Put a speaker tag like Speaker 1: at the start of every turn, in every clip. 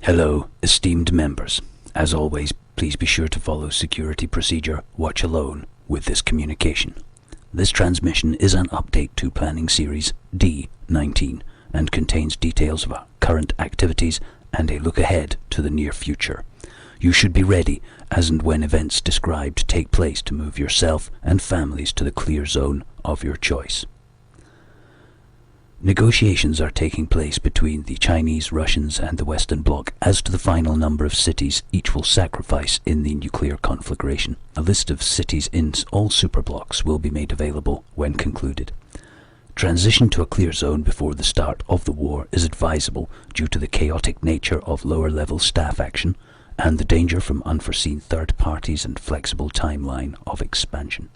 Speaker 1: Hello, esteemed members. As always, please be sure to follow security procedure Watch Alone with this communication. This transmission is an update to Planning Series D19 and contains details of our current activities and a look ahead to the near future. You should be ready as and when events described take place to move yourself and families to the clear zone of your choice. Negotiations are taking place between the Chinese, Russians and the Western Bloc as to the final number of cities each will sacrifice in the nuclear conflagration. A list of cities in all superblocks will be made available when concluded. Transition to a clear zone before the start of the war is advisable due to the chaotic nature of lower-level staff action and the danger from unforeseen third parties and flexible timeline of expansion.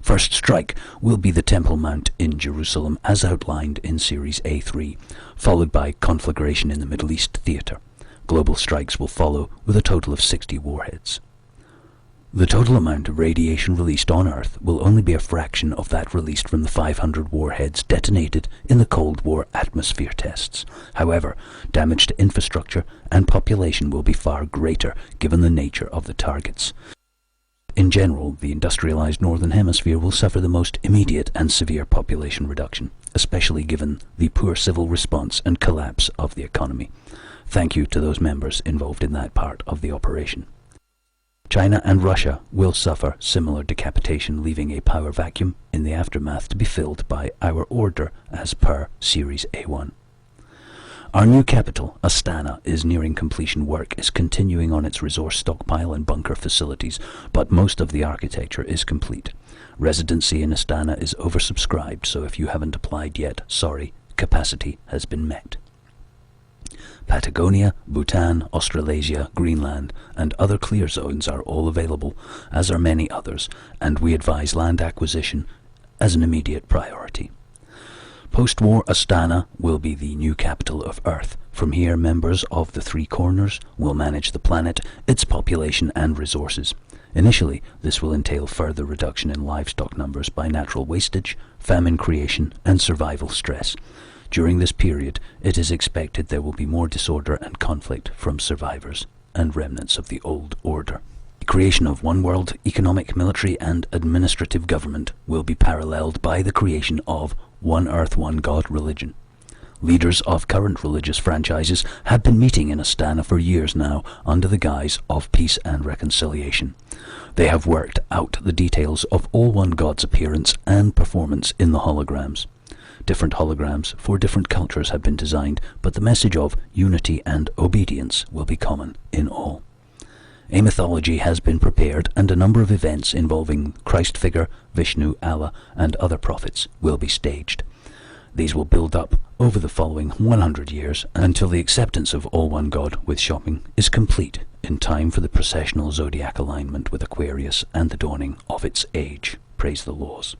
Speaker 1: First strike will be the Temple Mount in Jerusalem as outlined in Series A3, followed by conflagration in the Middle East theatre. Global strikes will follow with a total of 60 warheads. The total amount of radiation released on Earth will only be a fraction of that released from the 500 warheads detonated in the Cold War atmosphere tests. However, damage to infrastructure and population will be far greater given the nature of the targets. In general, the industrialized Northern Hemisphere will suffer the most immediate and severe population reduction, especially given the poor civil response and collapse of the economy. Thank you to those members involved in that part of the operation. China and Russia will suffer similar decapitation, leaving a power vacuum in the aftermath to be filled by our order as per Series A1. Our new capital, Astana, is nearing completion. Work is continuing on its resource stockpile and bunker facilities, but most of the architecture is complete. Residency in Astana is oversubscribed, so if you haven't applied yet, sorry, capacity has been met. Patagonia, Bhutan, Australasia, Greenland, and other clear zones are all available, as are many others, and we advise land acquisition as an immediate priority. Post-war Astana will be the new capital of Earth. From here, members of the Three Corners will manage the planet, its population and resources. Initially, this will entail further reduction in livestock numbers by natural wastage, famine creation, and survival stress. During this period, it is expected there will be more disorder and conflict from survivors and remnants of the old order. The creation of one world economic, military, and administrative government will be paralleled by the creation of one Earth, one God religion. Leaders of current religious franchises have been meeting in Astana for years now under the guise of peace and reconciliation. They have worked out the details of all one God's appearance and performance in the holograms. Different holograms for different cultures have been designed, but the message of unity and obedience will be common in all. A mythology has been prepared, and a number of events involving Christ figure, Vishnu, Allah, and other prophets will be staged. These will build up over the following 100 years until the acceptance of all one God with shopping is complete in time for the processional zodiac alignment with Aquarius and the dawning of its age. Praise the laws.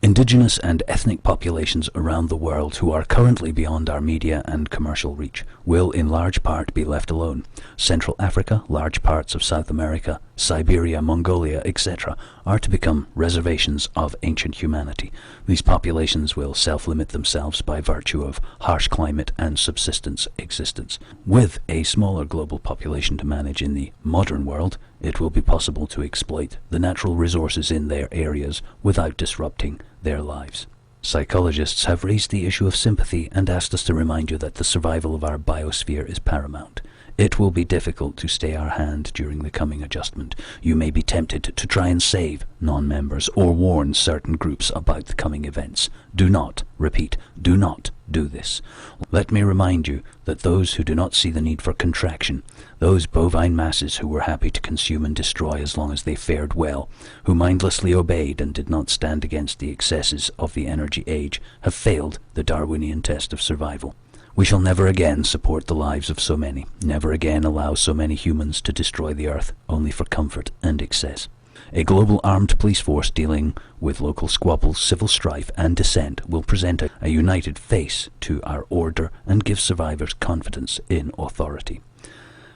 Speaker 1: Indigenous and ethnic populations around the world who are currently beyond our media and commercial reach will in large part be left alone. Central Africa, large parts of South America, Siberia, Mongolia, etc. are to become reservations of ancient humanity. These populations will self-limit themselves by virtue of harsh climate and subsistence existence. With a smaller global population to manage in the modern world, it will be possible to exploit the natural resources in their areas without disrupting their lives. Psychologists have raised the issue of sympathy and asked us to remind you that the survival of our biosphere is paramount. It will be difficult to stay our hand during the coming adjustment. You may be tempted to try and save non-members or warn certain groups about the coming events. Do not, repeat, do not do this. Let me remind you that those who do not see the need for contraction, those bovine masses who were happy to consume and destroy as long as they fared well, who mindlessly obeyed and did not stand against the excesses of the energy age, have failed the Darwinian test of survival. We shall never again support the lives of so many, never again allow so many humans to destroy the earth only for comfort and excess. A global armed police force dealing with local squabbles, civil strife and dissent will present a united face to our order and give survivors confidence in authority.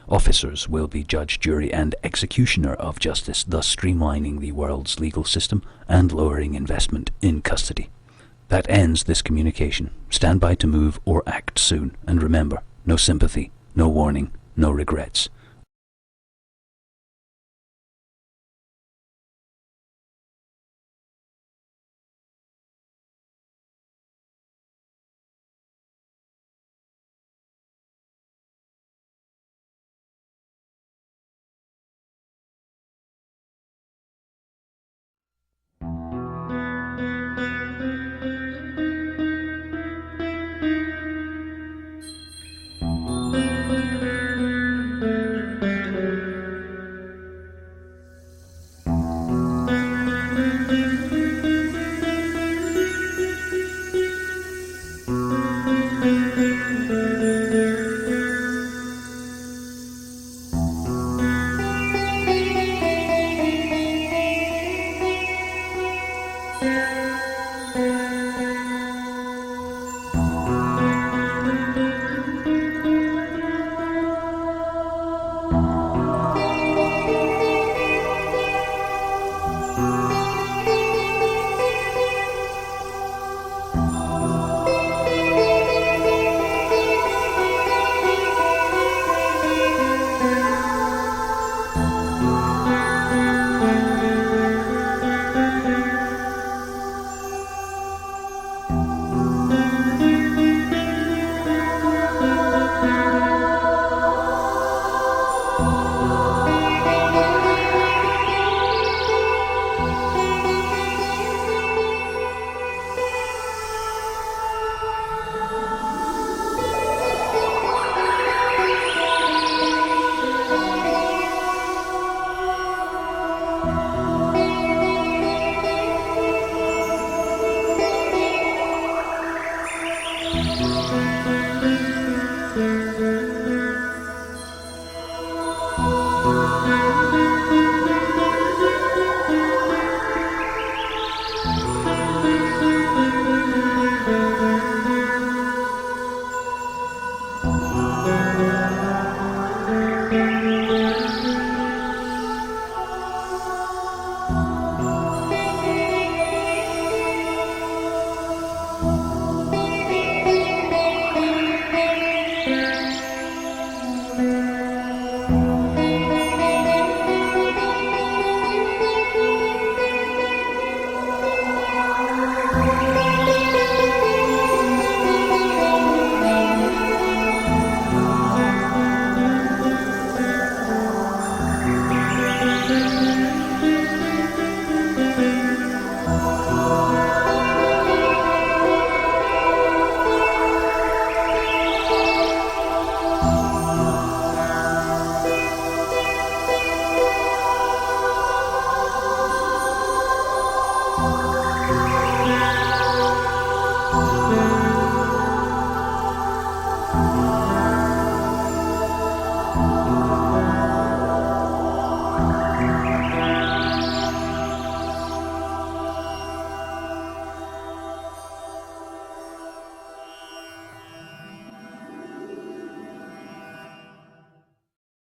Speaker 1: Officers will be judge, jury and executioner of justice, thus streamlining the world's legal system and lowering investment in custody. That ends this communication. Stand by to move or act soon, and remember, no sympathy, no warning, no regrets.